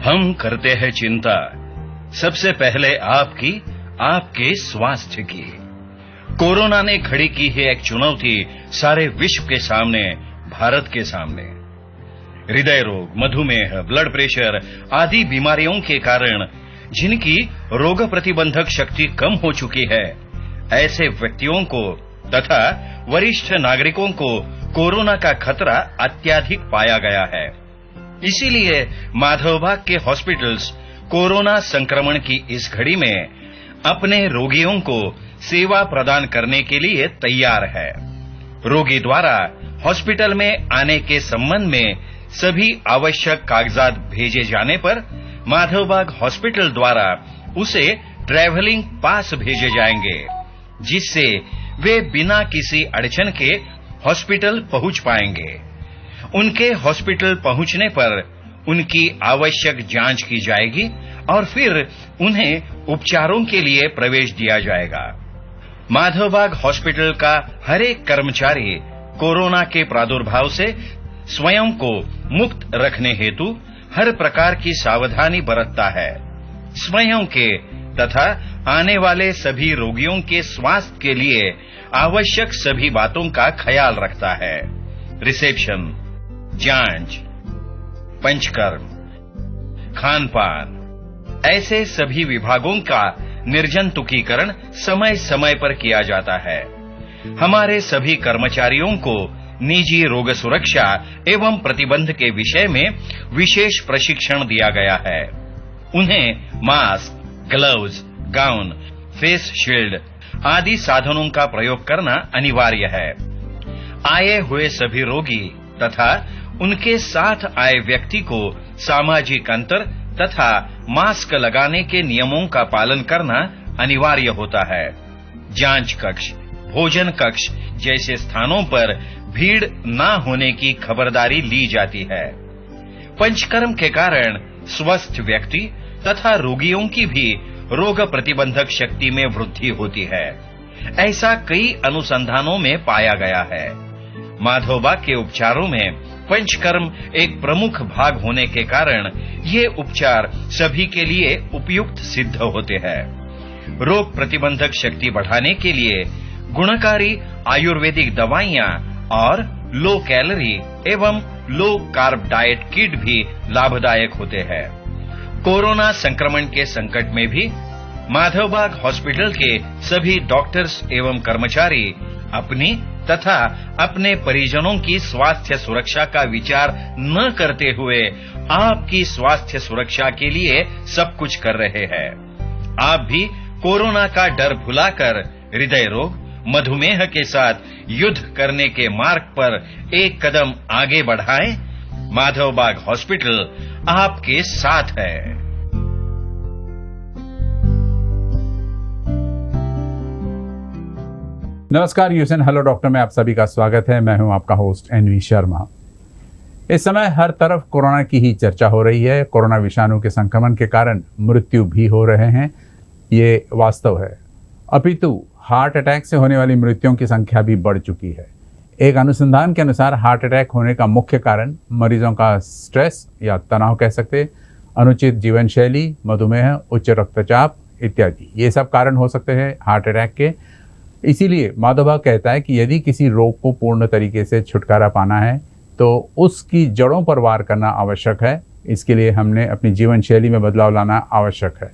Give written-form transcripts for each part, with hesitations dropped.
हम करते हैं चिंता सबसे पहले आपकी, आपके स्वास्थ्य की। कोरोना ने खड़ी की है एक चुनौती सारे विश्व के सामने, भारत के सामने। हृदय रोग, मधुमेह, ब्लड प्रेशर आदि बीमारियों के कारण जिनकी रोग प्रतिबंधक शक्ति कम हो चुकी है, ऐसे व्यक्तियों को तथा वरिष्ठ नागरिकों को कोरोना का खतरा अत्यधिक पाया गया है। इसीलिए माधवबाग के हॉस्पिटल्स कोरोना संक्रमण की इस घड़ी में अपने रोगियों को सेवा प्रदान करने के लिए तैयार है। रोगी द्वारा हॉस्पिटल में आने के संबंध में सभी आवश्यक कागजात भेजे जाने पर माधवबाग हॉस्पिटल द्वारा उसे ट्रैवलिंग पास भेजे जाएंगे, जिससे वे बिना किसी अड़चन के हॉस्पिटल पहुंच पाएंगे। उनके हॉस्पिटल पहुंचने पर उनकी आवश्यक जांच की जाएगी और फिर उन्हें उपचारों के लिए प्रवेश दिया जाएगा। माधवबाग हॉस्पिटल का हर एक कर्मचारी कोरोना के प्रादुर्भाव से स्वयं को मुक्त रखने हेतु हर प्रकार की सावधानी बरतता है। स्वयं के तथा आने वाले सभी रोगियों के स्वास्थ्य के लिए आवश्यक सभी बातों का ख्याल रखता है। रिसेप्शन, जांच, पंचकर्म, खान-पान, ऐसे सभी विभागों का निर्जंतुकीकरण समय समय पर किया जाता है। हमारे सभी कर्मचारियों को निजी रोग सुरक्षा एवं प्रतिबंध के विषय में विशेष प्रशिक्षण दिया गया है। उन्हें mask, gloves, gown, face shield आदि साधनों का प्रयोग करना अनिवार्य है। आए हुए सभी रोगी तथा उनके साथ आए व्यक्ति को सामाजिक अंतर तथा मास्क लगाने के नियमों का पालन करना अनिवार्य होता है। जांच कक्ष, भोजन कक्ष जैसे स्थानों पर भीड़ न होने की खबरदारी ली जाती है। पंचकर्म के कारण स्वस्थ व्यक्ति तथा रोगियों की भी रोग प्रतिबंधक शक्ति में वृद्धि होती है। ऐसा कई अनुसंधानों में पाया गया है। माधवबाग के उपचारों में पंचकर्म एक प्रमुख भाग होने के कारण ये उपचार सभी के लिए उपयुक्त सिद्ध होते हैं। रोग प्रतिबंधक शक्ति बढ़ाने के लिए गुणकारी आयुर्वेदिक दवाइयां और लो कैलोरी एवं लो कार्ब डाइट किट भी लाभदायक होते हैं। कोरोना संक्रमण के संकट में भी माधवबाग हॉस्पिटल के सभी डॉक्टर्स एवं कर्मचारी अपनी तथा अपने परिजनों की स्वास्थ्य सुरक्षा का विचार न करते हुए आपकी स्वास्थ्य सुरक्षा के लिए सब कुछ कर रहे हैं। आप भी कोरोना का डर भुलाकर हृदय रोग, मधुमेह के साथ युद्ध करने के मार्ग पर एक कदम आगे बढ़ाएं। माधवबाग हॉस्पिटल आपके साथ है। नमस्कार, यूएसएन हेलो डॉक्टर में आप सभी का स्वागत है। मैं हूं आपका होस्ट एनवी शर्मा। इस समय हर तरफ कोरोना की ही चर्चा हो रही है। कोरोना विषाणु के संक्रमण के कारण मृत्यु भी हो रहे हैं, ये वास्तव है। अपितु हार्ट अटैक से होने वाली मृत्युओं की संख्या भी बढ़ चुकी है। एक अनुसंधान के अनुसार हार्ट अटैक होने का मुख्य कारण मरीजों का स्ट्रेस या तनाव कह सकते, अनुचित जीवन शैली, मधुमेह, उच्च रक्तचाप इत्यादि, ये सब कारण हो सकते हैं हार्ट अटैक के। इसीलिए माधवबाग कहता है कि यदि किसी रोग को पूर्ण तरीके से छुटकारा पाना है तो उसकी जड़ों पर वार करना आवश्यक है। इसके लिए हमने अपनी जीवन शैली में बदलाव लाना आवश्यक है।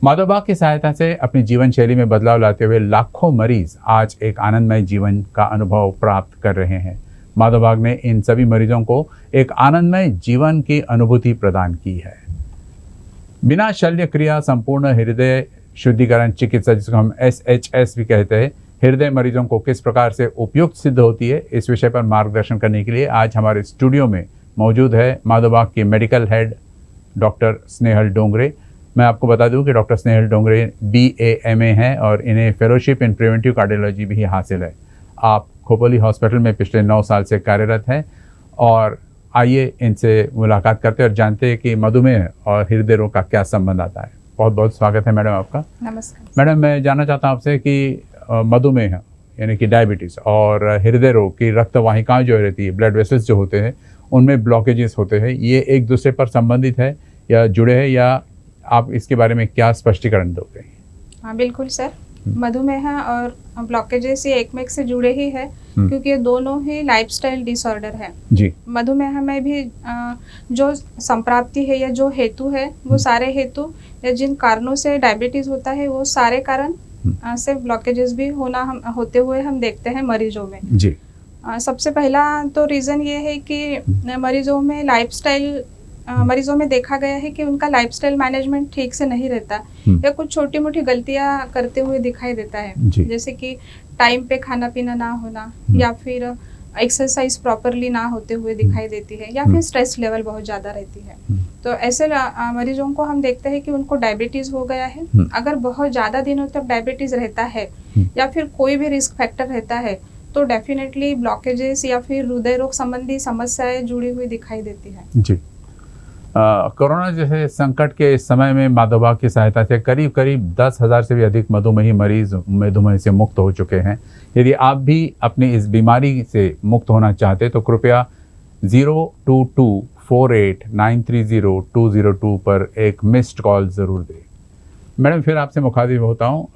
माधवबाग की सहायता से अपनी जीवन शैली में बदलाव लाते हुए लाखों मरीज आज एक आनंदमय जीवन का अनुभव प्राप्त कर रहे हैं। माधवबाग ने इन सभी मरीजों को एक आनंदमय जीवन की अनुभूति प्रदान की है। बिना शल्य क्रिया संपूर्ण हृदय शुद्धिकरण चिकित्सा, जिसको हम SHS भी कहते हैं, हृदय मरीजों को किस प्रकार से उपयुक्त सिद्ध होती है, इस विषय पर मार्गदर्शन करने के लिए आज हमारे स्टूडियो में मौजूद है माधवबाग की medical head doctor Snehal Dongre. मैं आपको बता दूं कि डॉक्टर स्नेहल डोंगरे BA-MA हैं और इन्हें फेलोशिप इन प्रिवेंटिव कार्डियोलॉजी भी हासिल है। आप खोपोली हॉस्पिटल में पिछले 9 साल से कार्यरत हैं और आइए इनसे मुलाकात करते हैं और जानते हैं कि मधुमेह और हृदय रोग का क्या संबंध आता है। बहुत बहुत स्वागत है मैडम आपका। नमस्कार। मैडम, मैं जानना चाहता हूँ आपसे कि मधुमेह यानी कि डायबिटीज़ और हृदय रोग की रक्तवाहिकाएं जो रहती है, ब्लड वेसल्स जो होते हैं, उनमें ब्लॉकेजेस होते हैं, ये एक दूसरे पर संबंधित है या जुड़े हैं, या आप इसके बारे में क्या स्पष्टीकरण दोगे? हाँ बिल्कुल सर, मधुमेह और ब्लॉकेजेस ये एक में एक से जुड़े ही है, क्योंकि ये दोनों ही लाइफस्टाइल डिसऑर्डर है जी। मधुमेह में भी जो संप्राप्ति है या जो हेतु है वो सारे हेतु या जिन कारणों से डायबिटीज होता है वो सारे कारण से ब्लॉकेजेस भी होते हुए हम देखते हैं मरीजों में जी। सबसे पहला तो रीज़न ये है कि मरीजों में देखा गया है कि उनका लाइफस्टाइल मैनेजमेंट ठीक से नहीं रहता या कुछ छोटी मोटी गलतियां करते हुए दिखाई देता है, जैसे कि टाइम पे खाना पीना ना होना या फिर एक्सरसाइज प्रॉपरली ना होते हुए दिखाई देती है, या फिर स्ट्रेस लेवल बहुत ज़्यादा रहती है। तो ऐसे मरीजों को हम देखते हैं कि उनको डायबिटीज़ हो गया है। अगर बहुत ज़्यादा दिनों तक डायबिटीज़ रहता है या फिर कोई भी रिस्क फैक्टर रहता है तो डेफिनेटली ब्लॉकेजेस या फिर हृदय रोग संबंधी समस्याएं जुड़ी हुई दिखाई देती है। जी। कोरोना जैसे संकट के इस समय में माधवबाग की सहायता से करीब 10,000 से भी अधिक मधुमेही मरीज मधुमेह से मुक्त हो चुके हैं। यदि आप भी अपनी इस बीमारी से मुक्त होना चाहते तो कृपया 02248930202 पर एक मिस्ड कॉल ज़रूर दें। मैडम, फिर आपसे मुखातिब होता हूँ,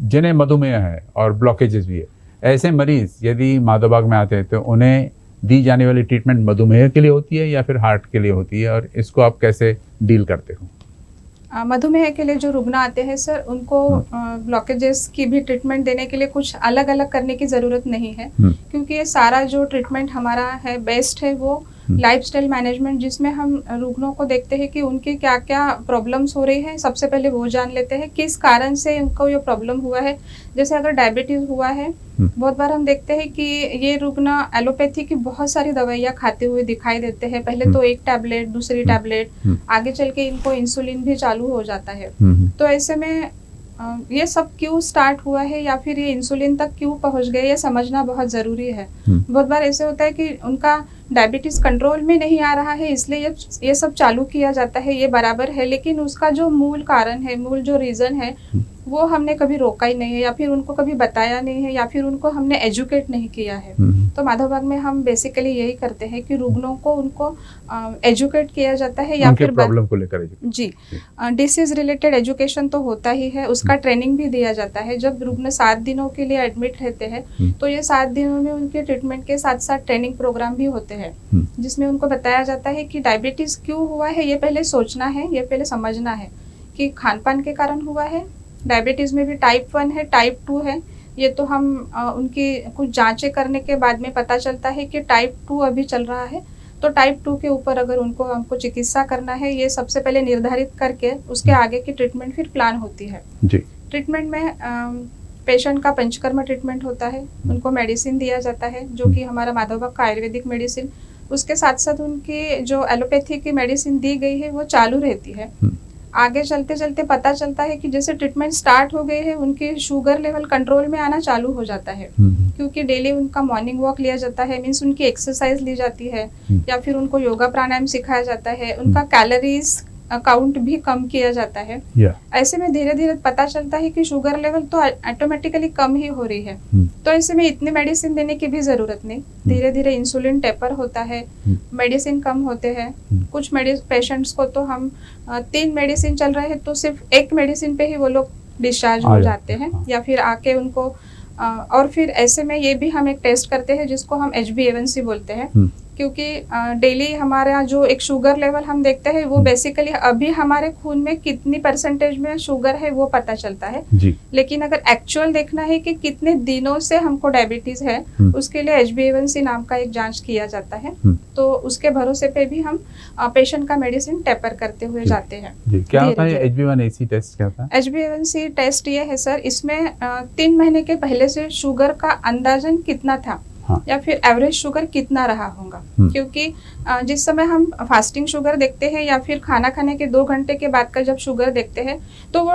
जिन्हें मधुमेह है और ब्लॉकेजेस भी है, ऐसे मरीज यदि माधवबाग में आते हैं तो उन्हें दी जाने वाली ट्रीटमेंट मधुमेह के लिए होती है या फिर हार्ट के लिए होती है, और इसको आप कैसे डील करते हो? मधुमेह के लिए जो रुग्ण आते हैं सर, उनको ब्लॉकेजेस की भी ट्रीटमेंट देने के लिए कुछ अलग अलग करने की ज़रूरत नहीं है, क्योंकि ये सारा जो ट्रीटमेंट हमारा है बेस्ट है वो लाइफस्टाइल मैनेजमेंट, जिसमें हम रुग्णों को देखते हैं कि उनके क्या क्या प्रॉब्लम्स हो रही है। सबसे पहले वो जान लेते हैं किस कारण से उनको ये प्रॉब्लम हुआ है। जैसे अगर डायबिटीज़ हुआ है, बहुत बार हम देखते हैं कि ये रुग्ण एलोपैथी की बहुत सारी दवाइयाँ खाते हुए दिखाई देते हैं। पहले तो एक टैबलेट, दूसरी टैबलेट, आगे चल के इनको इंसुलिन भी चालू हो जाता है। तो ऐसे में ये सब क्यों स्टार्ट हुआ है या फिर ये इंसुलिन तक क्यों पहुंच गए, ये समझना बहुत ज़रूरी है। बहुत बार ऐसे होता है कि उनका डायबिटीज़ कंट्रोल में नहीं आ रहा है, इसलिए ये सब चालू किया जाता है, ये बराबर है, लेकिन उसका जो मूल कारण है, मूल जो रीज़न है वो हमने कभी रोका ही नहीं है, या फिर उनको कभी बताया नहीं है, या फिर उनको हमने एजुकेट नहीं किया है। तो माधवबाग में हम बेसिकली यही करते हैं कि रुग्णों को उनको एजुकेट किया जाता है, या फिर प्रॉब्लम को लेकर जी डिसीज रिलेटेड एजुकेशन तो होता ही है, उसका ट्रेनिंग भी दिया जाता है। जब रुग्ण 7 दिनों के लिए एडमिट रहते हैं तो ये 7 दिनों में उनके ट्रीटमेंट के साथ साथ ट्रेनिंग प्रोग्राम भी होते हैं, जिसमें उनको बताया जाता है कि डायबिटीज़ क्यों हुआ है, ये पहले सोचना है, ये पहले समझना है कि खान पान के कारण हुआ है। डायबिटीज़ में भी टाइप 1 है, टाइप 2 है, ये तो हम उनकी कुछ जांचें करने के बाद में पता चलता है कि टाइप 2 अभी चल रहा है। तो टाइप 2 के ऊपर अगर हमको चिकित्सा करना है, ये सबसे पहले निर्धारित करके उसके आगे की ट्रीटमेंट फिर प्लान होती है। जी। ट्रीटमेंट में पेशेंट का पंचकर्म ट्रीटमेंट होता है, उनको मेडिसिन दिया जाता है जो कि हमारा माधवबाग का आयुर्वेदिक मेडिसिन, उसके साथ साथ उनकी जो एलोपैथी की मेडिसिन दी गई है वो चालू रहती है। आगे चलते चलते पता चलता है कि जैसे ट्रीटमेंट स्टार्ट हो गए है, उनके शुगर लेवल कंट्रोल में आना चालू हो जाता है, क्योंकि डेली उनका मॉर्निंग वॉक लिया जाता है, मीन्स उनकी एक्सरसाइज ली जाती है, या फिर उनको योगा प्राणायाम सिखाया जाता है, उनका कैलोरीज काउंट भी कम किया जाता है। ऐसे में धीरे धीरे पता चलता है कि शुगर लेवल तो ऑटोमेटिकली कम ही हो रही है। तो ऐसे में इतनी मेडिसिन देने की भी जरूरत नहीं, धीरे धीरे इंसुलिन टेपर होता है, मेडिसिन कम होते हैं। कुछ पेशेंट्स को तो हम 3 मेडिसिन चल रहे हैं तो सिर्फ एक मेडिसिन पे ही वो लोग डिस्चार्ज हो जाते हैं, या फिर आके उनको और फिर ऐसे में ये भी हम एक टेस्ट करते हैं जिसको हम HbA1c बोलते हैं, क्योंकि डेली हमारा जो एक शुगर लेवल हम देखते हैं वो बेसिकली अभी हमारे खून में कितनी परसेंटेज में शुगर है वो पता चलता है जी। लेकिन अगर एक्चुअल देखना है कि कितने दिनों से हमको डायबिटीज है, उसके लिए HbA1c नाम का एक जांच किया जाता है। तो उसके भरोसे पे भी हम पेशेंट का मेडिसिन टेपर करते हुए जाते हैं। क्या होता है HbA1c टेस्ट? क्या होता है HbA1c टेस्ट? ये है सर, इसमें 3 महीने के पहले से शुगर का अंदाजन कितना था, हाँ। या फिर एवरेज शुगर कितना रहा होगा, क्योंकि जिस समय हम फास्टिंग शुगर देखते हैं या फिर खाना खाने के 2 घंटे के बाद का जब शुगर देखते हैं तो वो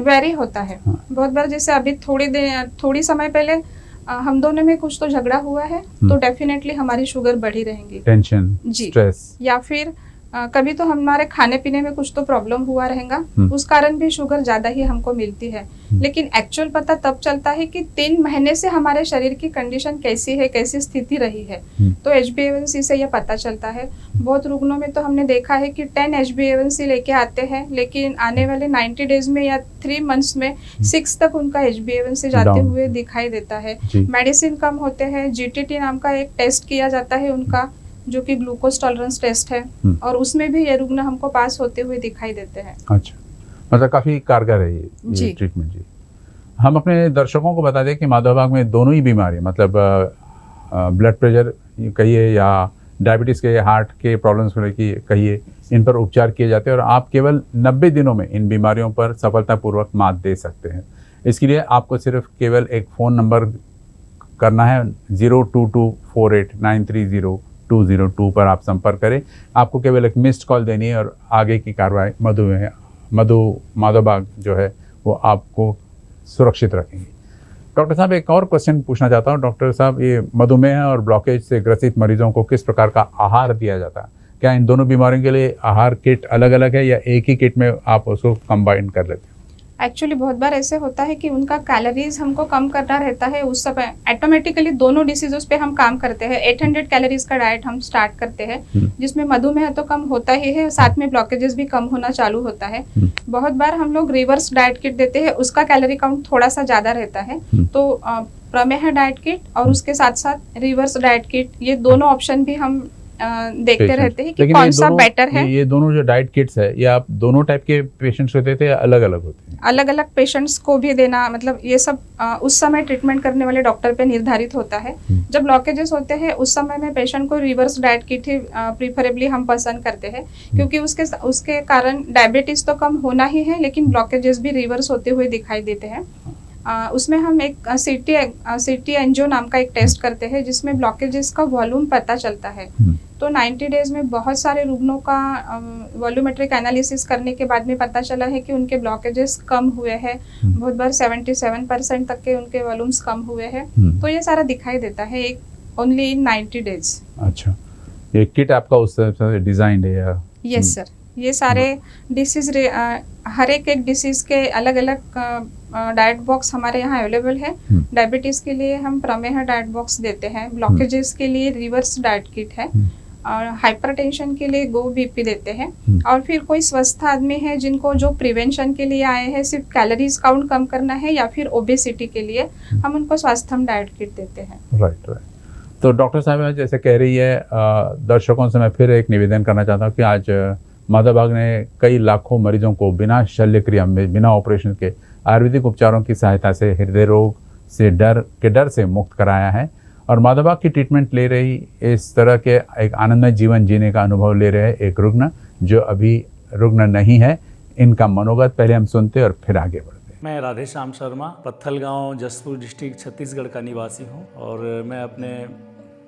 वेरी होता है। हाँ। बहुत बार जैसे अभी थोड़ी समय पहले हम दोनों में कुछ तो झगड़ा हुआ है तो डेफिनेटली हमारी शुगर बढ़ी रहेंगी, टेंशन, जी, स्ट्रेस, या फिर कभी तो हमारे खाने पीने में कुछ तो प्रॉब्लम हुआ रहेगा, उस कारण भी शुगर ज्यादा ही हमको मिलती है। लेकिन एक्चुअल पता तब चलता है कि 3 महीने से हमारे शरीर की कंडीशन कैसी है, कैसी स्थिति रही है, तो HbA1c से यह पता चलता है। बहुत रुग्णों में तो हमने देखा है कि 10 HbA1c लेके आते हैं, लेकिन आने वाले 90 डेज में या 3 मंथ्स में 6 तक उनका HbA1c जाते हुए दिखाई देता है। मेडिसिन कम होते हैं। GTT नाम का एक टेस्ट किया जाता है उनका, जो कि ग्लूकोज टॉलरेंस टेस्ट है, और उसमें भी ये रुग्ण हमको पास होते हुए दिखाई देते हैं। अच्छा, मतलब काफ़ी कारगर है ये ट्रीटमेंट जी। हम अपने दर्शकों को बता दें कि माधवबाग में दोनों ही बीमारी, मतलब ब्लड प्रेशर कहिए या डायबिटीज़ के, हार्ट के प्रॉब्लम्स को लेकर कहिए, इन पर उपचार किए जाते हैं और आप केवल 90 दिनों में इन बीमारियों पर सफलतापूर्वक मात दे सकते हैं। इसके लिए आपको सिर्फ केवल एक फ़ोन नंबर करना है, 02248930 पर आप संपर्क करें। आपको केवल एक मिस्ड कॉल देनी है और आगे की कार्रवाई माधवबाग जो है वो आपको सुरक्षित रखेंगे। डॉक्टर साहब, एक और क्वेश्चन पूछना चाहता हूँ। डॉक्टर साहब, ये मधुमेह और ब्लॉकेज से ग्रसित मरीजों को किस प्रकार का आहार दिया जाता है? क्या इन दोनों बीमारियों के लिए आहार किट अलग अलग है या एक ही किट में आप उसको कंबाइन कर लेते हैं? एक्चुअली बहुत बार ऐसे होता है कि उनका कैलोरीज हमको कम करना रहता है, उस समय ऑटोमेटिकली दोनों डिसीजों पे हम काम करते हैं। 800 कैलोरीज का डाइट हम स्टार्ट करते हैं, जिसमें मधुमेह तो कम होता ही है, साथ में ब्लॉकेजेस भी कम होना चालू होता है। बहुत बार हम लोग रिवर्स डाइट किट देते हैं, उसका कैलोरी काउंट थोड़ा सा ज्यादा रहता है। तो प्रमेह डाइट किट और उसके साथ साथ रिवर्स डाइट किट, ये दोनों ऑप्शन भी हम देखते रहते हैं कि कौन सा बेटर है। ये दोनों जो डाइट किट्स है, ये आप दोनों टाइप के पेशेंट्स होते थे या अलग अलग होते हैं? अलग अलग पेशेंट्स को भी देना, मतलब ये सब उस समय ट्रीटमेंट करने वाले डॉक्टर पे निर्धारित होता है। जब ब्लॉकेजेस होते हैं उस समय में पेशेंट को रिवर्स डाइट किट ही प्रीफरेबली हम पसंद करते हैं, क्योंकि उसके कारण डायबिटीज तो कम होना ही है, लेकिन ब्लॉकेजेस भी रिवर्स होते हुए दिखाई देते हैं। उसमें हम एक CT एंजियो नाम का एक टेस्ट करते हैं, जिसमें ब्लॉकेजेस का वॉल्यूम पता चलता है। तो 90 डेज में बहुत सारे रुग्णों का वॉल्यूमेट्रिक एनालिसिस करने के बाद में पता चला है कि उनके ब्लॉकेजेस कम हुए हैं। बहुत बार 77% तक के उनके वॉल्यूम्स कम हुए हैं। तो ये सारा दिखाई देता है एक ओनली इन 90 डेज। अच्छा, ये किट आपका उस तरह से डिजाइन है या? यस सर, ये सारे डिसीज, हर एक डिसीज के अलग अलग डाइट बॉक्स हमारे यहाँ अवेलेबल है। डायबिटीज के लिए हम प्रमेह डाइट बॉक्स देते हैं, ब्लॉकेजेस के लिए रिवर्स डाइट किट है, और हाइपरटेंशन के लिए गो बीपी देते हैं। और फिर कोई स्वस्थ आदमी है जिनको जो प्रिवेंशन के लिए आए हैं, सिर्फ कैलोरीज काउंट कम करना है, या फिर ओबेसिटी के लिए हम उनको स्वास्थ्यम डाइट किट देते हैं। राइट। तो डॉक्टर साहब जैसे कह रही है, दर्शकों से मैं फिर एक निवेदन करना चाहता हूँ कि आज माधवबाग ने कई लाखों मरीजों को बिना शल्य क्रिया में, बिना ऑपरेशन के आयुर्वेदिक उपचारों की सहायता से हृदय रोग से डर से मुक्त कराया है। और माधवबाग की ट्रीटमेंट ले रही, इस तरह के एक आनंदमय जीवन जीने का अनुभव ले रहे एक रुग्ण जो अभी रुग्ण नहीं है, इनका मनोगत पहले हम सुनते और फिर आगे बढ़ते। मैं राधेश्याम शर्मा, पत्थल गांव, जसपुर डिस्ट्रिक्ट, छत्तीसगढ़ का निवासी हूं। और मैं अपने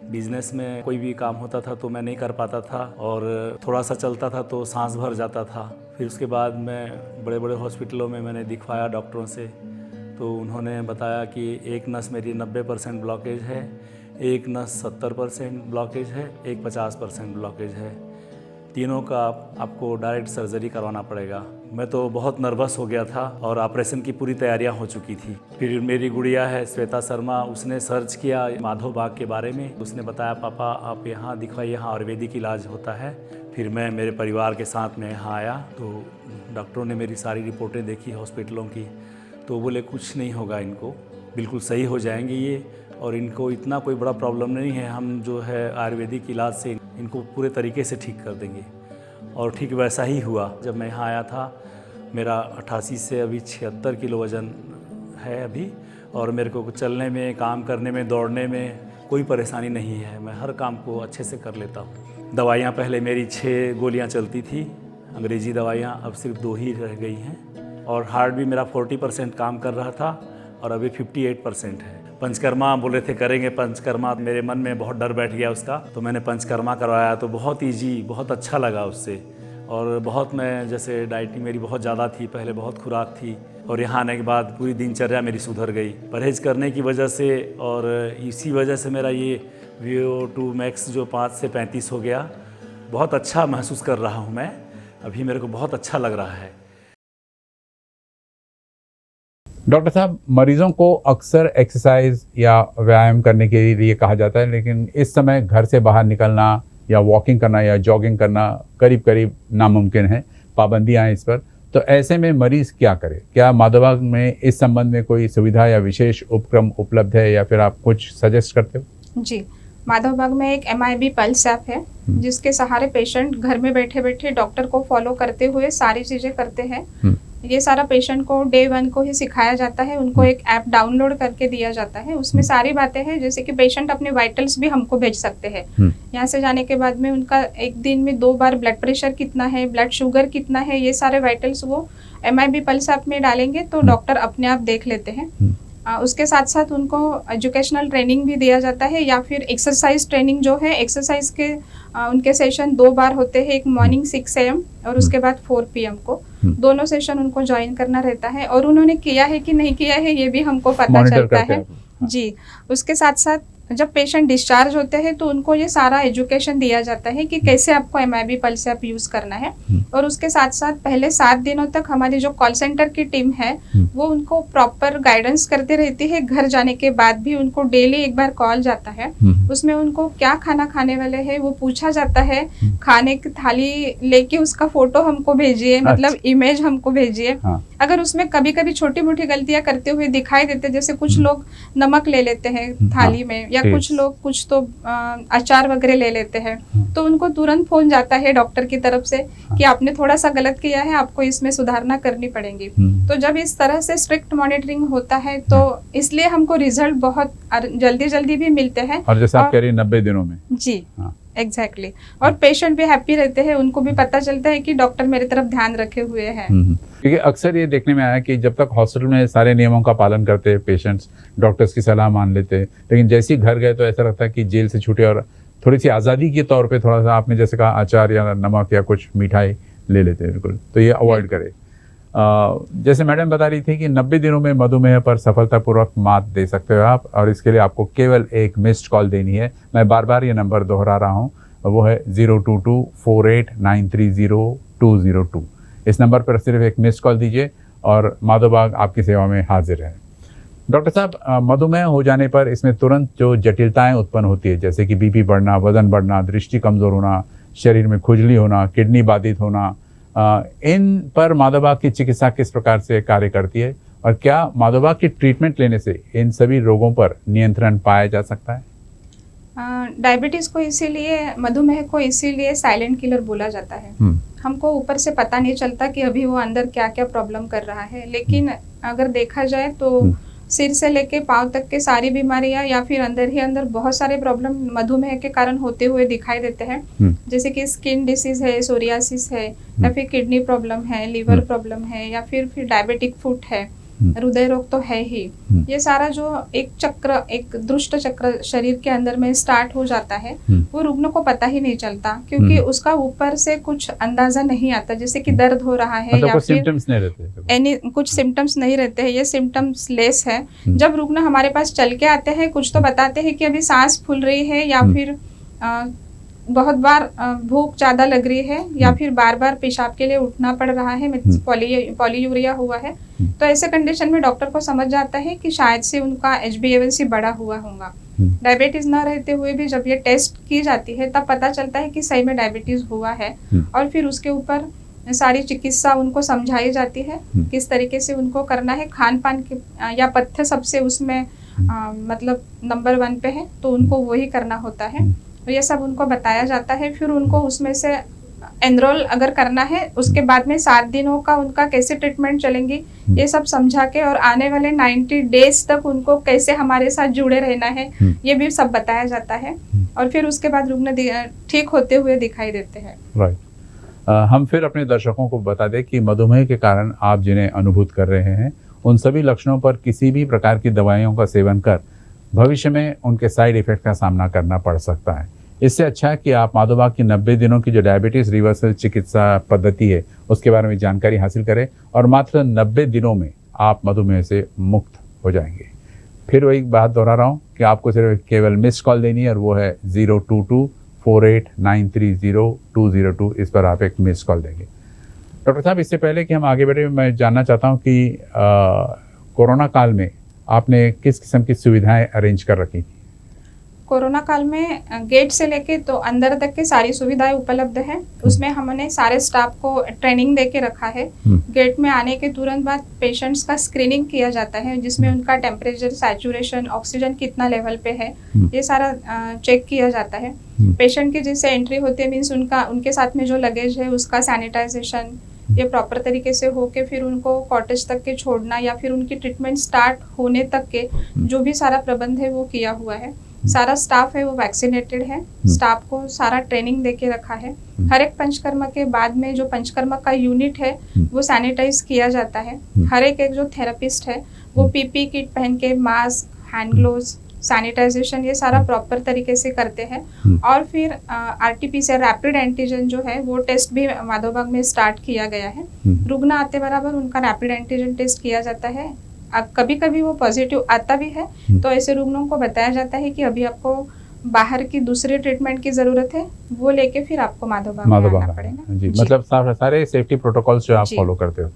बिजनेस में कोई भी काम होता था तो मैं नहीं कर पाता था, और थोड़ा सा चलता था तो सांस भर जाता था। फिर उसके बाद मैं बड़े बड़े हॉस्पिटलों में मैंने दिखवाया डॉक्टरों से, तो उन्होंने बताया कि एक नस मेरी 90% ब्लॉकेज है, एक नस 70% ब्लॉकेज है, एक 50% ब्लॉकेज है। तीनों का आपको डायरेक्ट सर्जरी करवाना पड़ेगा। मैं तो बहुत नर्वस हो गया था और ऑपरेशन की पूरी तैयारियां हो चुकी थी। फिर मेरी गुड़िया है श्वेता शर्मा, उसने सर्च किया माधवबाग के बारे में। उसने बताया पापा आप यहाँ दिखवाइए, यहाँ आयुर्वेदिक इलाज होता है। फिर मैं मेरे परिवार के साथ में यहाँ आया, तो डॉक्टरों ने मेरी सारी रिपोर्टें देखी हॉस्पिटलों की, तो बोले कुछ नहीं होगा, इनको बिल्कुल सही हो जाएंगे ये, और इनको इतना कोई बड़ा प्रॉब्लम नहीं है, हम जो है आयुर्वेदिक इलाज से इनको पूरे तरीके से ठीक कर देंगे। और ठीक वैसा ही हुआ। जब मैं यहाँ आया था, मेरा 88 से अभी 76 किलो वज़न है अभी, और मेरे को चलने में, काम करने में, दौड़ने में कोई परेशानी नहीं है। मैं हर काम को अच्छे से कर लेता हूँ। दवाइयाँ पहले मेरी 6 गोलियाँ चलती थी, अंग्रेज़ी दवाइयाँ, अब सिर्फ 2 ही रह गई हैं। और हार्ट भी मेरा 40% काम कर रहा था और अभी 58% है। पंचकर्मा बोल रहे थे करेंगे पंचकर्मा, मेरे मन में बहुत डर बैठ गया उसका, तो मैंने पंचकर्मा करवाया, तो बहुत ईजी, बहुत अच्छा लगा उससे। और बहुत, मैं जैसे डाइटिंग मेरी बहुत ज़्यादा थी, पहले बहुत खुराक थी, और यहाँ आने के बाद पूरी दिनचर्या मेरी सुधर गई परहेज़ करने की वजह से। और इसी वजह से मेरा ये VO2 मैक्स जो 5 से 35 हो गया, बहुत अच्छा महसूस कर रहा हूँ मैं। अभी मेरे को बहुत अच्छा लग रहा है। डॉक्टर साहब, मरीजों को अक्सर एक्सरसाइज या व्यायाम करने के लिए कहा जाता है, लेकिन इस समय घर से बाहर निकलना या वॉकिंग करना या जॉगिंग करना करीब करीब नामुमकिन है, पाबंदियां हैं इस पर। तो ऐसे में मरीज क्या करे? क्या माधोबाग में इस संबंध में कोई सुविधा या विशेष उपक्रम उपलब्ध है, या फिर आप कुछ सजेस्ट करते हो? जी, माधवबाग में एक MIB पल्स ऐप है, जिसके सहारे पेशेंट घर में बैठे बैठे डॉक्टर को फॉलो करते हुए सारी चीज़ें करते हैं। ये सारा पेशेंट को डे 1 को ही सिखाया जाता है। उनको एक ऐप डाउनलोड करके दिया जाता है, उसमें सारी बातें हैं, जैसे कि पेशेंट अपने वाइटल्स भी हमको भेज सकते हैं। यहाँ से जाने के बाद में उनका एक दिन में 2 बार ब्लड प्रेशर कितना है, ब्लड शुगर कितना है, ये सारे वाइटल्स वो MIB पल्स ऐप में डालेंगे तो डॉक्टर अपने आप देख लेते हैं। उसके साथ साथ उनको एजुकेशनल ट्रेनिंग भी दिया जाता है, या फिर एक्सरसाइज ट्रेनिंग जो है, एक्सरसाइज के उनके सेशन 2 बार होते हैं, एक मॉर्निंग 6 AM और उसके बाद 4 PM को। दोनों सेशन उनको ज्वाइन करना रहता है, और उन्होंने किया है कि नहीं किया है ये भी हमको पता चलता है। जी, उसके साथ साथ जब पेशेंट डिस्चार्ज होते हैं तो उनको ये सारा एजुकेशन दिया जाता है कि कैसे आपको MIB पल्स ऐप यूज करना है। और उसके साथ साथ पहले 7 दिनों तक हमारी जो कॉल सेंटर की टीम है वो उनको प्रॉपर गाइडेंस करती रहती है। घर जाने के बाद भी उनको डेली एक बार कॉल जाता है, उसमें उनको क्या खाना खाने वाले हैं वो पूछा जाता है। खाने की थाली लेके उसका फोटो हमको भेजिए, मतलब इमेज हमको भेजिए। अगर उसमें कभी कभी छोटी मोटी गलतियां करते हुए दिखाई देते, जैसे कुछ लोग नमक ले लेते हैं थाली में, या कुछ लोग कुछ तो अचार वगैरह ले लेते हैं, तो उनको तुरंत फोन जाता है डॉक्टर की तरफ से कि आपने थोड़ा सा गलत किया है, आपको इसमें सुधारना करनी पड़ेगी। तो जब इस तरह से स्ट्रिक्ट मॉनिटरिंग होता है तो इसलिए हमको रिजल्ट बहुत जल्दी जल्दी भी मिलते हैं। और जैसे आप कह रही हैं 90 दिनों में। जी, एग्जैक्टली। और पेशेंट भी हैप्पी रहते हैं, उनको भी पता चलता है कि डॉक्टर मेरी तरफ ध्यान रखे हुए हैं। क्योंकि अक्सर ये देखने में आया कि जब तक हॉस्पिटल में सारे नियमों का पालन करते पेशेंट्स, डॉक्टर्स की सलाह मान लेते, लेकिन जैसे ही घर गए तो ऐसा लगता है कि जेल से छूटे और थोड़ी सी आज़ादी के तौर पे थोड़ा सा, आपने जैसे कहा, अचार या नमक या कुछ मिठाई ले लेते हैं। बिल्कुल, तो ये अवॉइड करें। जैसे मैडम बता रही थी कि 90 दिनों में मधुमेह पर सफलतापूर्वक मात दे सकते हो आप, और इसके लिए आपको केवल एक मिस्ड कॉल देनी है। मैं बार बार ये नंबर दोहरा रहा हूँ, वो है 02248930202। इस नंबर पर सिर्फ एक मिस्ड कॉल दीजिए और माधोबाग आपकी सेवा में हाजिर है। डॉक्टर साहब, मधुमेह हो जाने पर इसमें तुरंत जो जटिलताएं उत्पन्न होती है, जैसे कि बीपी बढ़ना, वजन बढ़ना, दृष्टि कमज़ोर होना, शरीर में खुजली होना, किडनी बाधित होना, इन पर माधोबाग की चिकित्सा किस प्रकार से कार्य करती है, और क्या माधोबाग की ट्रीटमेंट लेने से इन सभी रोगों पर नियंत्रण पाया जा सकता है? डायबिटीज को इसीलिए, मधुमेह को इसीलिए साइलेंट किलर बोला जाता है। हमको ऊपर से पता नहीं चलता कि अभी वो अंदर क्या क्या प्रॉब्लम कर रहा है, लेकिन अगर देखा जाए तो सिर से लेके पांव तक के सारी बीमारियां या फिर अंदर ही अंदर बहुत सारे प्रॉब्लम मधुमेह के कारण होते हुए दिखाई देते हैं। जैसे कि स्किन डिसीज है, सोरियासिस है, या फिर किडनी प्रॉब्लम है, लीवर प्रॉब्लम है, या फिर डायबिटिक फुट है, हृदय रोग तो है ही। ये सारा जो एक चक्र, एक दुष्ट चक्र शरीर के अंदर में स्टार्ट हो जाता है, वो रुग्ण को पता ही नहीं चलता, क्योंकि उसका ऊपर से कुछ अंदाजा नहीं आता, जैसे कि दर्द हो रहा है, या फिर सिम्टम्स नहीं रहते, कुछ सिम्टम्स नहीं रहते हैं, ये सिम्टम्स लेस है। जब रुग्ण हमारे पास चल के आते हैं, कुछ तो बताते हैं कि अभी सांस फूल रही है, या फिर बहुत बार भूख ज्यादा लग रही है, या फिर बार बार पेशाब के लिए उठना पड़ रहा है, पॉलीयूरिया हुआ है, तो ऐसे कंडीशन में डॉक्टर को समझ जाता है कि शायद से उनका HbA1c बढ़ा हुआ होगा। डायबिटीज न रहते हुए भी जब ये टेस्ट की जाती है तब पता चलता है कि सही में डायबिटीज हुआ है, और फिर उसके ऊपर सारी चिकित्सा उनको समझाई जाती है, किस तरीके से उनको करना है। खान पान या पथ्य सबसे उसमें मतलब नंबर 1 पे है, तो उनको वही करना होता है, और ये सब उनको बताया जाता है। फिर उनको उसमें से एनरोल अगर करना है, उसके बाद में 7 दिनों का उनका कैसे ट्रीटमेंट चलेंगी, ये सब समझा के, और आने वाले 90 डेज तक उनको कैसे हमारे साथ जुड़े रहना है, ये भी सब बताया जाता है। और फिर उसके बाद रुग्ण ठीक होते हुए दिखाई देते हैं। राइट। हम फिर अपने दर्शकों को बता दें कि मधुमेह के कारण आप जिन्हें अनुभूत कर रहे हैं, उन सभी लक्षणों पर किसी भी प्रकार की दवाइयों का सेवन कर भविष्य में उनके साइड इफेक्ट का सामना करना पड़ सकता है। इससे अच्छा है कि आप माधोबाग की 90 दिनों की जो डायबिटीज़ रिवर्सल चिकित्सा पद्धति है उसके बारे में जानकारी हासिल करें, और मात्र 90 दिनों में आप मधुमेह से मुक्त हो जाएंगे। फिर वही बात दोहरा रहा हूँ कि आपको सिर्फ केवल मिस्ड कॉल देनी है, और वो है 48930202, इस पर आप एक मिस कॉल देंगे। डॉक्टर साहब, इससे पहले कि हम आगे बढ़े, मैं जानना चाहता हूं कि कोरोना काल में आपने किस किस्म की सुविधाएं अरेंज कर रखी थी? कोरोना काल में गेट से लेके तो अंदर तक की सारी सुविधाएं उपलब्ध हैं। उसमें हमने सारे स्टाफ को ट्रेनिंग दे के रखा है। गेट में आने के तुरंत बाद पेशेंट्स का स्क्रीनिंग किया जाता है, जिसमें उनका टेम्परेचर, सैचुरेशन, ऑक्सीजन कितना लेवल पे है, ये सारा चेक किया जाता है। पेशेंट की जैसे एंट्री होती है, मीन्स उनके साथ में जो लगेज है उसका सैनिटाइजेशन ये प्रॉपर तरीके से होके फिर उनको कॉटेज तक के छोड़ना या फिर उनकी ट्रीटमेंट स्टार्ट होने तक के जो भी सारा प्रबंध है वो किया हुआ है। सारा स्टाफ है वो वैक्सीनेटेड है। स्टाफ को सारा ट्रेनिंग दे के रखा है। हर एक पंचकर्मा के बाद में जो पंचकर्मा का यूनिट है वो सैनिटाइज किया जाता है। हर एक जो थेरेपिस्ट है वो पीपी किट पहन के मास्क, हैंड ग्लोव्स, सैनिटाइजेशन ये सारा प्रॉपर तरीके से करते हैं। और फिर आरटीपीसीआर रैपिड एंटीजन जो है वो टेस्ट भी माधवबाग में स्टार्ट किया गया है। रुग्ण आते बराबर उनका रैपिड एंटीजन टेस्ट किया जाता है। अब कभी कभी वो पॉजिटिव आता भी है तो ऐसे रुग्णों को बताया जाता है कि अभी आपको बाहर की दूसरी ट्रीटमेंट की जरूरत है, वो लेके फिर आपको माधवबाग में आना पड़ेगा। जी, मतलब सारे सेफ्टी प्रोटोकॉल्स जो आप फॉलो करते हो।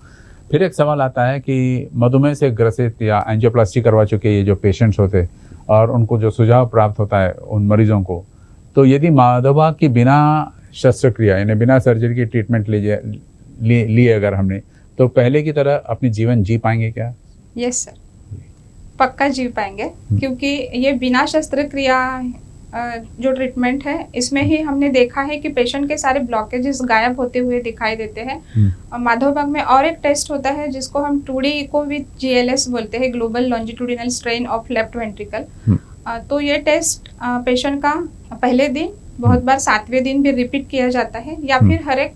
फिर एक सवाल आता है कि मधुमेह से ग्रसित या एंजियोप्लास्टी करवा चुके ये जो पेशेंट्स होते और उनको जो सुझाव प्राप्त होता है उन मरीजों को, तो यदि माधवबाग की बिना शस्त्रक्रिया यानी बिना सर्जरी की ट्रीटमेंट लिए अगर हमने, तो पहले की तरह अपनी जीवन जी पाएंगे क्या? यस सर, पक्का जी पाएंगे, क्योंकि ये बिना शस्त्रक्रिया जो ट्रीटमेंट है इसमें ही हमने देखा है कि पेशेंट के सारे ब्लॉकेजेस गायब होते हुए दिखाई देते हैं। माधवबाग में और एक टेस्ट होता है जिसको हम 2D इको विद GLS बोलते हैं, global longitudinal strain of left ventricle. तो ये टेस्ट पेशेंट का पहले दिन, बहुत बार 7वें दिन भी रिपीट किया जाता है या फिर हर एक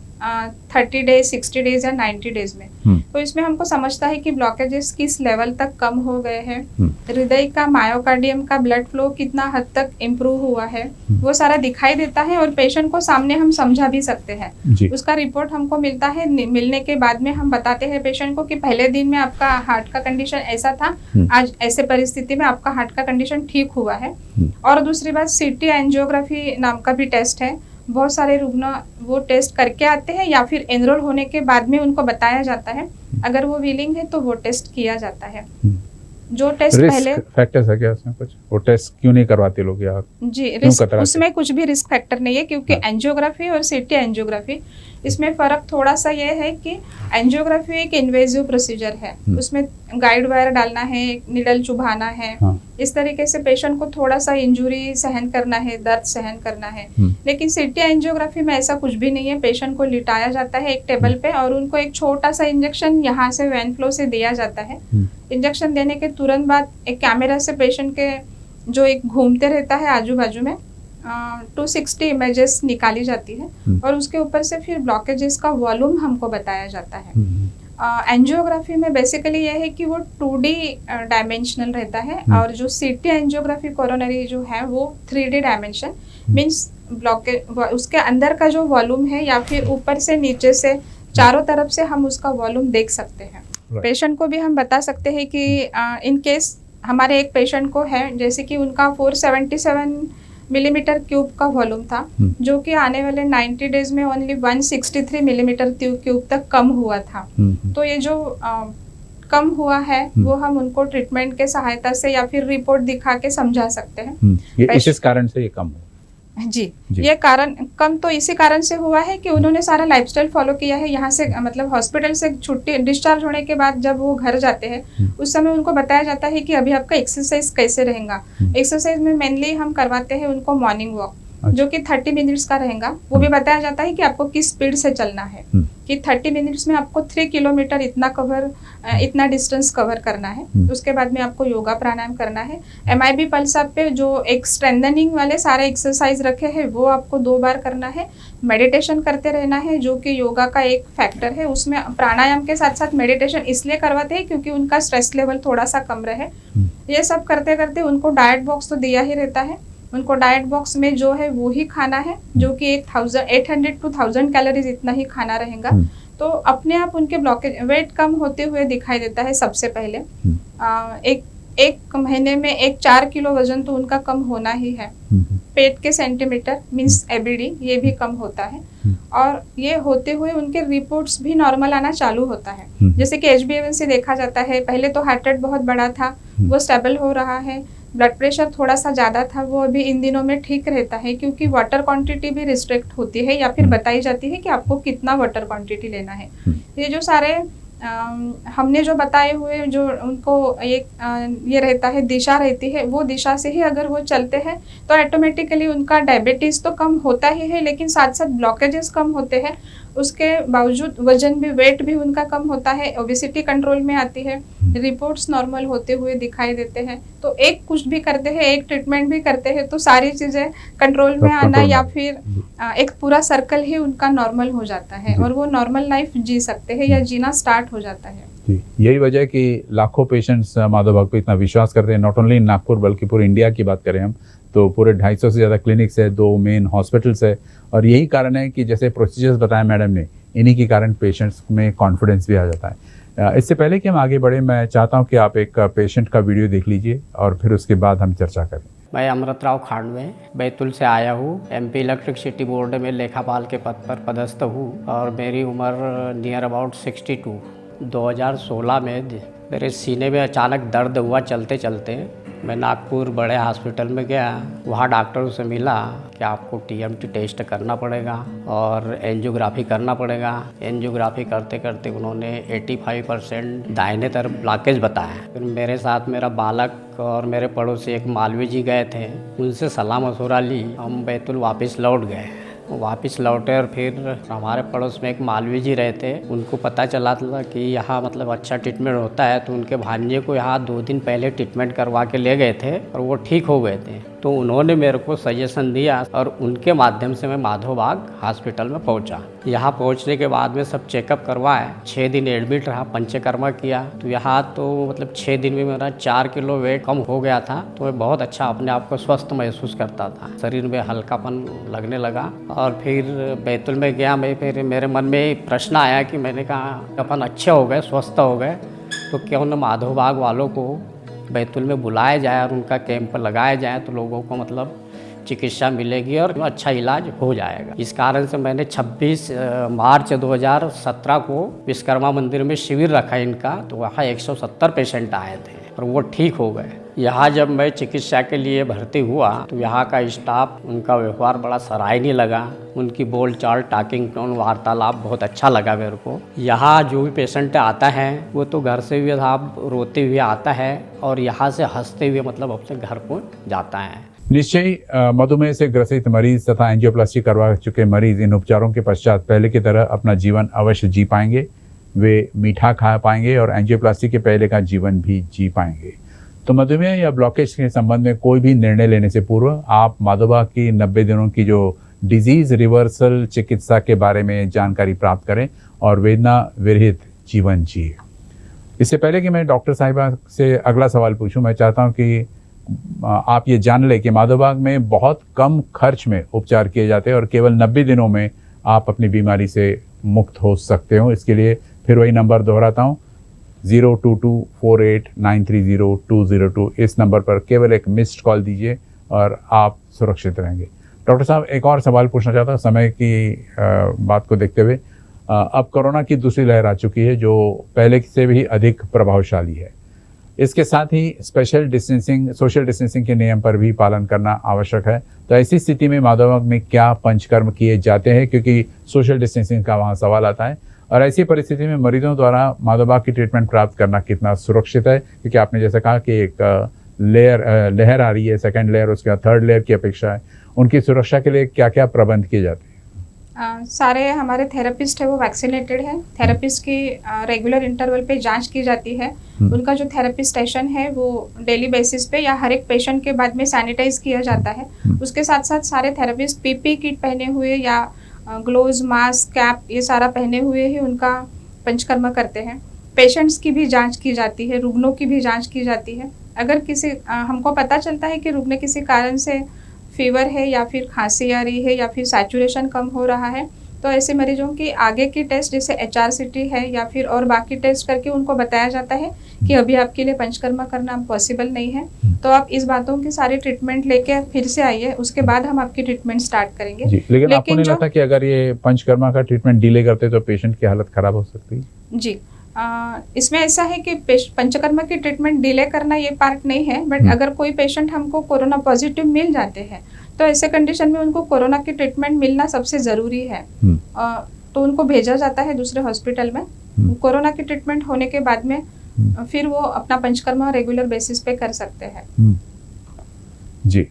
30 डेज, 60 डेज या 90 डेज में। तो इसमें हमको समझता है कि ब्लॉकेजेस किस लेवल तक कम हो गए हैं, हृदय का, मायोकार्डियम का ब्लड फ्लो कितना हद तक इम्प्रूव हुआ है, वो सारा दिखाई देता है और पेशेंट को सामने हम समझा भी सकते हैं। उसका रिपोर्ट हमको मिलता है। मिलने के बाद में हम बताते हैं पेशेंट को कि पहले दिन में आपका हार्ट का कंडीशन ऐसा था, आज ऐसे परिस्थिति में आपका हार्ट का कंडीशन ठीक हुआ है। और दूसरी बात, CT एंजियोग्राफी नाम का भी टेस्ट है। बहुत सारे रुग्ण वो टेस्ट करके आते हैं या फिर एनरोल होने के बाद में उनको बताया जाता है, अगर वो विलिंग है तो वो टेस्ट किया जाता है। जो टेस्ट पहले फैक्टर्स है क्या उसमें कुछ? वो टेस्ट क्यों नहीं करवाते लोग यार? जी, रिस्क उसमें कुछ भी रिस्क फैक्टर नहीं है, क्योंकि एंजियोग्राफी और CT एंजियोग्राफी इसमें फर्क थोड़ा सा ये है कि एंजियोग्राफी एक इन्वेजिव प्रोसीजर है, उसमें गाइड वायर डालना है, निडल चुभाना है, इस तरीके से पेशेंट को थोड़ा सा इंजुरी सहन करना है, दर्द सहन करना है। लेकिन CT एंजियोग्राफी में ऐसा कुछ भी नहीं है। पेशेंट को लिटाया जाता है एक टेबल पे और उनको एक छोटा सा इंजेक्शन यहाँ से वेन फ्लो से दिया जाता है। इंजेक्शन देने के तुरंत बाद एक कैमरा से पेशेंट के जो एक घूमते रहता है आजू बाजू में 260 इमेजेस निकाली जाती है और उसके ऊपर से फिर ब्लॉकेजेस का वॉल्यूम हमको बताया जाता है। एंजियोग्राफी में बेसिकली ये है कि वो 2D डायमेंशनल रहता है और जो CT एंजियोग्राफी कोरोनरी जो है वो 3D डायमेंशन, मीन्स ब्लॉकेज उसके अंदर का जो वॉल्यूम है या फिर ऊपर से नीचे से चारों तरफ से हम उसका वॉल्यूम देख सकते हैं। पेशेंट को भी हम बता सकते हैं कि इन केस हमारे एक पेशेंट को है जैसे कि उनका 477 मिलीमीटर क्यूब का वॉल्यूम था, जो कि आने वाले 90 डेज में ओनली 163 मिलीमीटर क्यूब तक कम हुआ था। तो ये जो कम हुआ है वो हम उनको ट्रीटमेंट के सहायता से या फिर रिपोर्ट दिखा के समझा सकते हैं। ये इस कारण से ये कम हुआ? जी, ये कारण कम तो इसी कारण से हुआ है कि उन्होंने सारा लाइफस्टाइल फॉलो किया है। यहाँ से मतलब हॉस्पिटल से छुट्टी डिस्चार्ज होने के बाद जब वो घर जाते हैं उस समय उनको बताया जाता है कि अभी आपका एक्सरसाइज कैसे रहेगा। एक्सरसाइज में मेनली हम करवाते हैं उनको मॉर्निंग वॉक, जो कि 30 मिनट्स का रहेगा। वो भी बताया जाता है कि आपको किस स्पीड से चलना है, कि 30 मिनट्स में आपको 3 किलोमीटर इतना डिस्टेंस कवर करना है। उसके बाद में आपको योगा प्राणायाम करना है। MIB पल्स अप पे जो एक स्ट्रेंथनिंग वाले सारे एक्सरसाइज रखे हैं वो आपको 2 बार करना है। मेडिटेशन करते रहना है, जो कि योगा का एक फैक्टर है। उसमें प्राणायाम के साथ साथ मेडिटेशन इसलिए करवाते हैं क्योंकि उनका स्ट्रेस लेवल थोड़ा सा कम रहे। ये सब करते करते उनको डाइट बॉक्स तो दिया ही रहता है। उनको डाइट बॉक्स में जो है वो ही खाना है, जो कि 800 to 1000 कैलोरीज इतना ही खाना रहेगा। तो अपने आप उनके ब्लॉकेज वेट कम होते हुए दिखाई देता है। सबसे पहले एक महीने में 4 किलो वजन तो उनका कम होना ही है। पेट के सेंटीमीटर मीन्स एबीडी ये भी कम होता है और ये होते हुए उनके रिपोर्ट्स भी नॉर्मल आना चालू होता है। जैसे कि HbA1c देखा जाता है, पहले तो हार्ट रेट बहुत बड़ा था, वो स्टेबल हो रहा है। ब्लड प्रेशर थोड़ा सा ज़्यादा था, वो अभी इन दिनों में ठीक रहता है, क्योंकि वाटर क्वांटिटी भी रिस्ट्रिक्ट होती है या फिर बताई जाती है कि आपको कितना वाटर क्वांटिटी लेना है। ये जो सारे हमने जो बताए हुए जो उनको एक ये रहता है, दिशा रहती है, वो दिशा से ही अगर वो चलते हैं तो ऑटोमेटिकली उनका डायबिटीज़ तो कम होता ही है, लेकिन साथ साथ ब्लॉकेजेस कम होते हैं। उसके बावजूद वजन भी, वेट भी उनका कम होता है, ओबेसिटी कंट्रोल में आती है, रिपोर्ट्स नॉर्मल होते हुए दिखाई देते हैं। तो एक कुछ भी करते हैं, एक ट्रीटमेंट भी करते हैं तो सारी चीज़ें कंट्रोल में आना या फिर एक पूरा सर्कल ही उनका नॉर्मल हो जाता है और वो नॉर्मल लाइफ जी सकते हैं या जीना स्टार्ट हो जाता है। जी, यही वजह है कि लाखों पेशेंट्स माधव बाग पे इतना विश्वास करते हैं। नॉट ओनली नागपुर बल्कि पूरे इंडिया की बात करें हम तो पूरे 250 से ज़्यादा क्लिनिक्स है, 2 मेन हॉस्पिटल्स है और यही कारण है कि जैसे प्रोसीजर्स बताया मैडम ने, इन्हीं के कारण पेशेंट्स में कॉन्फिडेंस भी आ जाता है। इससे पहले कि हम आगे बढ़े, मैं चाहता हूं कि आप एक पेशेंट का वीडियो देख लीजिए और फिर उसके बाद हम चर्चा करें। मैं अमृतराव खांडवे बैतूल से आया हूँ। MP इलेक्ट्रिसिटी बोर्ड में लेखापाल के पद पर पदस्थ हूँ और मेरी उम्र नियर अबाउट 62। 2016 में मेरे सीने में अचानक दर्द हुआ चलते चलते। मैं नागपुर बड़े हॉस्पिटल में गया, वहाँ डॉक्टरों से मिला कि आपको TMT टेस्ट करना पड़ेगा और एंजियोग्राफी करना पड़ेगा। एंजियोग्राफी करते करते उन्होंने 85% दाहिने तरफ ब्लॉकेज बताया। फिर मेरे साथ मेरा बालक और मेरे पड़ोसी एक मालवी जी गए थे, उनसे सलाह मशवरा ली, हम बैतूल वापस लौट गए। वापस लौटे और फिर हमारे पड़ोस में एक मालवी जी रहते, उनको पता चला था कि यहाँ मतलब अच्छा ट्रीटमेंट होता है, तो उनके भांजे को यहाँ 2 दिन पहले ट्रीटमेंट करवा के ले गए थे और वो ठीक हो गए थे। तो उन्होंने मेरे को सजेशन दिया और उनके माध्यम से मैं माधव बाग हॉस्पिटल में पहुँचा। यहाँ पहुँचने के बाद में सब चेकअप करवाए, 6 दिन एडमिट रहा, पंचकर्मा किया। तो यहाँ तो मतलब 6 दिन में मेरा 4 किलो वेट कम हो गया था। तो मैं बहुत अच्छा अपने आप को स्वस्थ महसूस करता था, शरीर में हल्कापन लगने लगा। और फिर बैतूल में गया मैं, फिर मेरे मन में प्रश्न आया कि मैंने कहा अपन अच्छे हो गए, स्वस्थ हो गए, तो क्यों न माधव बाग वालों को बैतूल में बुलाया जाए और उनका कैंप लगाया जाए, तो लोगों को मतलब चिकित्सा मिलेगी और अच्छा इलाज हो जाएगा। इस कारण से मैंने 26 मार्च 2017 को विश्वकर्मा मंदिर में शिविर रखा इनका, तो वहाँ 170 पेशेंट आए थे और वो ठीक हो गए। यहाँ जब मैं चिकित्सा के लिए भर्ती हुआ तो यहाँ का स्टाफ, उनका व्यवहार बड़ा सराहनीय लगा, उनकी बोल चाल, टॉकिंग टोन, वार्तालाप बहुत अच्छा लगा मेरे को। यहाँ जो भी पेशेंट आता है वो तो घर से भी साहब रोते हुए आता है और यहाँ से हंसते हुए मतलब अपने घर को जाता है। निश्चय ही मधुमेह से ग्रसित मरीज तथा एंजियोप्लास्टी करवा चुके मरीज इन उपचारों के पश्चात पहले की तरह अपना जीवन अवश्य जी पाएंगे। वे मीठा खा पाएंगे और एंजियोप्लास्टी के पहले का जीवन भी जी पाएंगे। तो मधुमेह या ब्लॉकेज के संबंध में कोई भी निर्णय लेने से पूर्व आप माधव बाग की 90 दिनों की जो डिजीज रिवर्सल चिकित्सा के बारे में जानकारी प्राप्त करें और वेदना विरहित जीवन जिए। इससे पहले कि मैं डॉक्टर साहिबा से अगला सवाल पूछूं, मैं चाहता हूं कि आप ये जान लें कि माधव बाग में बहुत कम खर्च में उपचार किए जाते हैं और केवल 90 दिनों में आप अपनी बीमारी से मुक्त हो सकते हो। इसके लिए फिर वही नंबर दोहराता हूँ, 022489300202। इस नंबर पर केवल एक मिस्ड कॉल दीजिए और आप सुरक्षित रहेंगे। डॉक्टर साहब, एक और सवाल पूछना चाहता हूँ समय की बात को देखते हुए। अब कोरोना की दूसरी लहर आ चुकी है जो पहले से भी अधिक प्रभावशाली है। इसके साथ ही सोशल डिस्टेंसिंग के नियम पर भी पालन करना आवश्यक है। तो ऐसी स्थिति में माधव बाग में क्या पंचकर्म किए जाते हैं, क्योंकि सोशल डिस्टेंसिंग का वहाँ सवाल आता है, और ऐसी परिस्थिति में मरीजों द्वारा माधव बाग की ट्रीटमेंट प्राप्त करना कितना सुरक्षित है, क्योंकि आपने जैसे कहा कि एक लहर आ रही है, सेकेंड लेयर, उसके बाद थर्ड लेयर की अपेक्षा है। उनकी सुरक्षा के लिए क्या क्या प्रबंध किए जाते हैं? सारे हमारे थेरेपिस्ट है वो वैक्सीनेटेड है। थेरेपिस्ट की रेगुलर इंटरवल पे जांच की जाती है। उनका जो थेरेपी स्टेशन है वो डेली बेसिस पे या हर एक पेशेंट के बाद में सैनिटाइज किया जाता है। उसके साथ साथ सारे थेरेपिस्ट PPE किट पहने हुए या ग्लोव्स, मास्क, कैप ये सारा पहने हुए ही उनका पंचकर्म करते हैं। पेशेंट्स की भी जांच की जाती है, रुग्णों की भी जांच की जाती है। अगर किसी हमको पता चलता है कि रुग्ण किसी कारण से फीवर है या फिर खांसी आ रही है या फिर सैचुरेशन कम हो रहा है, तो ऐसे मरीजों की आगे की टेस्ट जैसे HRCT है या फिर और बाकी टेस्ट करके उनको बताया जाता है कि अभी आपके लिए पंचकर्मा करना पॉसिबल नहीं है, तो आप इस बातों की सारी ट्रीटमेंट लेके फिर से आइए, उसके बाद हम आपकी ट्रीटमेंट स्टार्ट करेंगे। जी, लेकिन आपको नहीं लगता कि अगर ये पंचकर्मा का ट्रीटमेंट डिले करते तो पेशेंट की हालत खराब हो सकती है? जी, इसमें ऐसा है कि पंचकर्मा की ट्रीटमेंट डिले करना ये पार्ट नहीं है, बट अगर कोई पेशेंट हमको कोरोना पॉजिटिव मिल जाते हैं तो ऐसे कंडीशन में उनको कोरोना की ट्रीटमेंट मिलना सबसे ज़रूरी है। तो उनको भेजा जाता है दूसरे हॉस्पिटल में। कोरोना की ट्रीटमेंट होने के बाद में फिर वो अपना पंचकर्मा रेगुलर बेसिस पे कर सकते हैं। जी,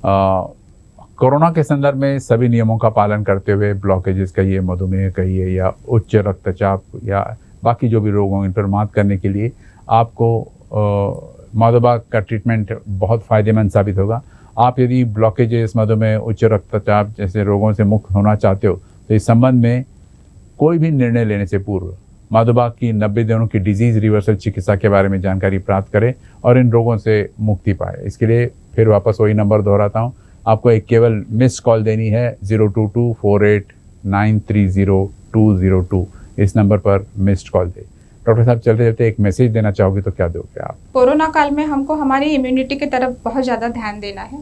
कोरोना के संदर्भ में सभी नियमों का पालन करते हुए ब्लॉकेजेस कहिए, मधुमेह कहिए या उच्च रक्तचाप या बाकी जो भी रोग हों इन पर मात करने के लिए आपको माधोबाग का ट्रीटमेंट बहुत फ़ायदेमंद साबित होगा। आप यदि ब्लॉकेजेस, मधुमेह, उच्च रक्तचाप जैसे रोगों से मुक्त होना चाहते हो तो इस संबंध में कोई भी निर्णय लेने से पूर्व माधोबाग की 90 दिनों की डिजीज़ रिवर्सल चिकित्सा के बारे में जानकारी प्राप्त करें और इन रोगों से मुक्ति पाए। इसके लिए फिर वापस वही नंबर दोहराता हूँ, आपको एक केवल मिस्ड कॉल देनी है 02248930202। इस नंबर पर मिस्ड कॉल दे। डॉक्टर साहब, चलते चलते एक मैसेज देना चाहोगे तो क्या दोगे आप? कोरोना काल में हमको हमारी इम्यूनिटी की तरफ बहुत ज़्यादा ध्यान देना है,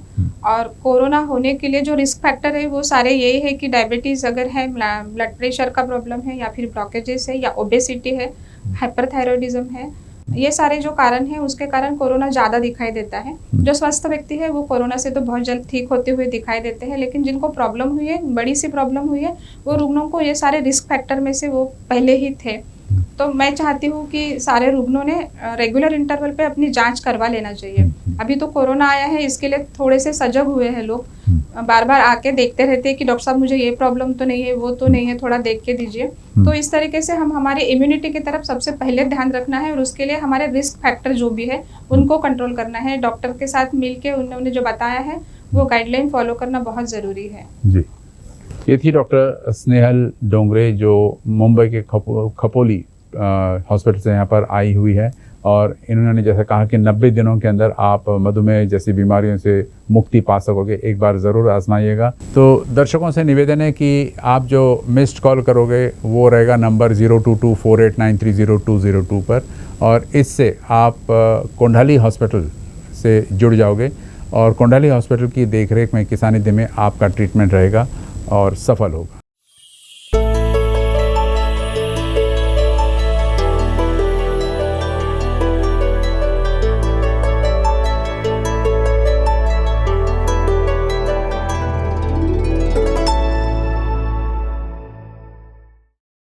और कोरोना होने के लिए जो रिस्क फैक्टर है वो सारे यही है कि डायबिटीज़ अगर है, ब्लड प्रेशर का प्रॉब्लम है या फिर ब्लॉकेजेस है या ओबेसिटी है, हाइपरथायरॉयडिज्म है, ये सारे जो कारण हैं उसके कारण कोरोना ज़्यादा दिखाई देता है। जो स्वस्थ व्यक्ति है वो कोरोना से तो बहुत जल्द ठीक होते हुए दिखाई देते हैं, लेकिन जिनको प्रॉब्लम हुई है, बड़ी सी प्रॉब्लम हुई है, वो रुग्णों को ये सारे रिस्क फैक्टर में से वो पहले ही थे। तो मैं चाहती हूँ कि सारे रुग्णों ने रेगुलर इंटरवल पे अपनी जांच करवा लेना चाहिए। अभी तो कोरोना आया है, इसके लिए थोड़े से सजग हुए हैं लोग, बार बार आके देखते रहते हैं कि डॉक्टर साहब मुझे ये प्रॉब्लम तो नहीं है, वो तो नहीं है, थोड़ा देख के दीजिए। तो इस तरीके से हम हमारी इम्यूनिटी की तरफ सबसे पहले ध्यान रखना है, और उसके लिए हमारे रिस्क फैक्टर जो भी है उनको कंट्रोल करना है। डॉक्टर के साथ मिलके उन्होंने जो बताया है वो गाइडलाइन फॉलो करना बहुत ज़रूरी है। जी, ये थी डॉक्टर स्नेहल डोंगरे जो मुंबई के खपोली हॉस्पिटल से यहाँ पर आई हुई है, और इन्होंने जैसा कहा कि 90 दिनों के अंदर आप मधुमेह जैसी बीमारियों से मुक्ति पा सकोगे। एक बार ज़रूर आजमाइएगा। तो दर्शकों से निवेदन है कि आप जो मिस्ड कॉल करोगे वो रहेगा नंबर 02248930202 पर, और इससे आप कोंडाली हॉस्पिटल से जुड़ जाओगे, और कोंडाली हॉस्पिटल की देखरेख में, किसानिध्य में आपका ट्रीटमेंट रहेगा और सफल होगा।